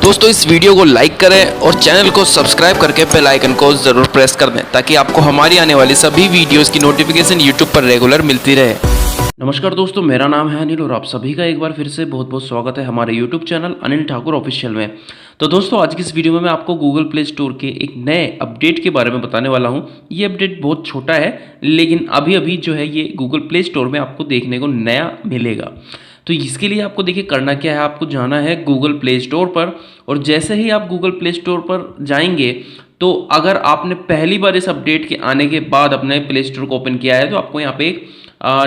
दोस्तों इस वीडियो को लाइक करें और चैनल को सब्सक्राइब करके बेल आइकन को ज़रूर प्रेस कर दें ताकि आपको हमारी आने वाली सभी वीडियोस की नोटिफिकेशन यूट्यूब पर रेगुलर मिलती रहे। नमस्कार दोस्तों, मेरा नाम है अनिल और आप सभी का एक बार फिर से बहुत बहुत स्वागत है हमारे YouTube channel Anil Thakur official में। तो दोस्तों आज की इस वीडियो में मैं आपको गूगल प्ले स्टोर के एक नए अपडेट के बारे में बताने वाला हूं। ये अपडेट बहुत छोटा है लेकिन अभी अभी जो है ये गूगल प्ले स्टोर में आपको देखने को नया मिलेगा। तो इसके लिए आपको देखिए करना क्या है, आपको जाना है गूगल प्ले स्टोर पर और जैसे ही आप गूगल प्ले स्टोर पर जाएंगे तो अगर आपने पहली बार इस अपडेट के आने के बाद अपने प्ले स्टोर को ओपन किया है तो आपको यहाँ पे एक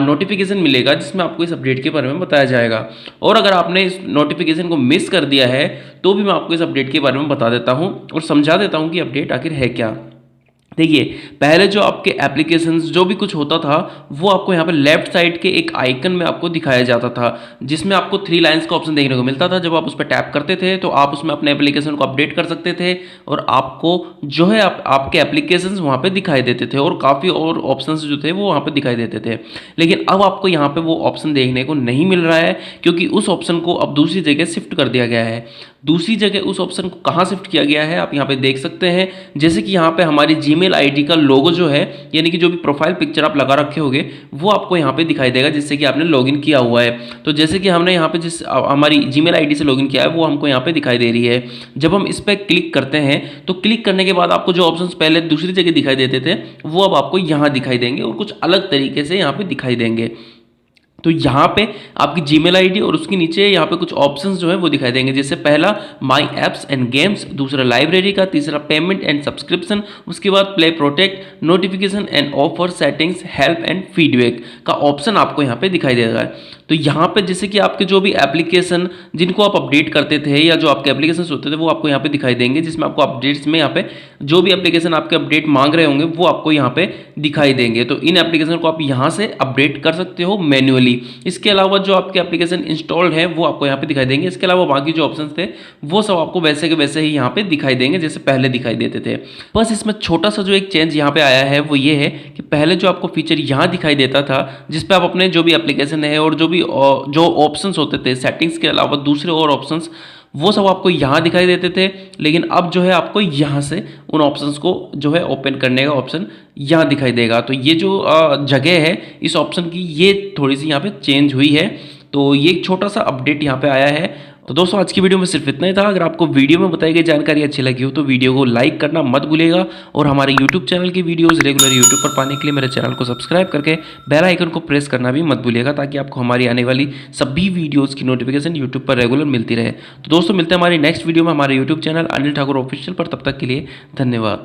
नोटिफिकेशन मिलेगा जिसमें आपको इस अपडेट के बारे में बताया जाएगा। और अगर आपने इस नोटिफिकेशन को मिस कर दिया है तो भी मैं आपको इस अपडेट के बारे में बता देता हूँ और समझा देता हूँ कि अपडेट आखिर है क्या। देखिए पहले जो आपके एप्लीकेशंस जो भी कुछ होता था वो आपको यहाँ पे लेफ्ट साइड के एक आइकन में आपको दिखाया जाता था जिसमें आपको 3 लाइंस का ऑप्शन देखने को मिलता था। जब आप उस पर टैप करते थे तो आप उसमें अपने एप्लीकेशन को अपडेट कर सकते थे और आपको जो है आपके एप्लीकेशंस वहाँ पे दिखाई देते थे और काफ़ी और ऑप्शंस जो थे वो वहाँ पे दिखाई देते थे। लेकिन अब आपको यहाँ पे वो ऑप्शन देखने को नहीं मिल रहा है क्योंकि उस ऑप्शन को अब दूसरी जगह शिफ्ट कर दिया गया है। दूसरी जगह उस ऑप्शन को कहाँ शिफ्ट किया गया है आप यहाँ पे देख सकते हैं। जैसे कि यहाँ पे हमारी जीमेल आईडी का लोगो जो है यानी कि जो भी प्रोफाइल पिक्चर आप लगा रखे होगे वो आपको यहाँ पे दिखाई देगा जिससे कि आपने लॉगिन किया हुआ है। तो जैसे कि हमने यहाँ पे जिस हमारी जीमेल आईडी से लॉगिन किया है वो हमको यहाँ पे दिखाई दे रही है। जब हम इस पर क्लिक करते हैं तो क्लिक करने के बाद आपको जो ऑप्शंस पहले दूसरी जगह दिखाई देते थे वो अब आपको यहाँ दिखाई देंगे और कुछ अलग तरीके से यहाँ पे दिखाई देंगे। तो यहाँ पे आपकी जीमेल आईडी और उसके नीचे यहाँ पे कुछ ऑप्शंस जो है वो दिखाई देंगे, जैसे पहला माय एप्स एंड गेम्स, दूसरा लाइब्रेरी का, तीसरा पेमेंट एंड सब्सक्रिप्शन, उसके बाद play protect, notification and offer, settings, help and feedback का ऑप्शन आपको यहाँ पे दिखाई दे रहा है। तो यहाँ पे जैसे कि आपके जो भी एप्लीकेशन जिनको आप अपडेट करते थे या जो आपके एप्लीकेशन होते थे वो आपको यहाँ पे दिखाई देंगे, जिसमें आपको अपडेट्स में यहाँ पे जो भी एप्लीकेशन आपके अपडेट मांग रहे होंगे वो आपको यहाँ पे दिखाई देंगे। तो इन एप्लीकेशन को आप यहाँ से अपडेट कर सकते हो मैन्युअली। इसके अलावा जो आपके एप्लीकेशन इंस्टॉल्ड है वो आपको यहाँ पे दिखाई देंगे। इसके अलावा बाकी जो ऑप्शंस थे वो सब आपको वैसे के वैसे ही यहाँ पे दिखाई देंगे जैसे पहले दिखाई देते थे। बस इसमें छोटा सा जो एक चेंज यहाँ पे आया है वो ये है कि पहले जो आपको फीचर यहाँ दिखाई देता था जिसपे आप अपने जो भी एप्लीकेशन है और जो ऑप्शंस होते थे सेटिंग्स के अलावा दूसरे और ऑप्शंस वो सब आपको यहाँ दिखाई देते थे, लेकिन अब जो है आपको यहाँ से उन ऑप्शंस को जो है ओपन करने का ऑप्शन यहाँ दिखाई देगा। तो ये जो जगह है इस ऑप्शन की ये थोड़ी सी यहाँ पे चेंज हुई है। तो ये एक छोटा सा अपडेट यहाँ पे आया है। तो दोस्तों आज की वीडियो में सिर्फ इतना ही था। अगर आपको वीडियो में बताई गई जानकारी अच्छी लगी हो तो वीडियो को लाइक करना मत भूलिएगा और हमारे यूट्यूब चैनल की वीडियोस रेगुलर यूट्यूब पर पाने के लिए मेरे चैनल को सब्सक्राइब करके बेल आइकन को प्रेस करना भी मत भूलिएगा ताकि आपको हमारी आने वाली सभी वीडियोज़ की नोटिफिकेशन यूट्यूब पर रेगुलर मिलती रहे। तो दोस्तों मिलते हैं हमारी नेक्स्ट वीडियो में हमारे YouTube channel Anil Thakur official पर। तब तक के लिए धन्यवाद।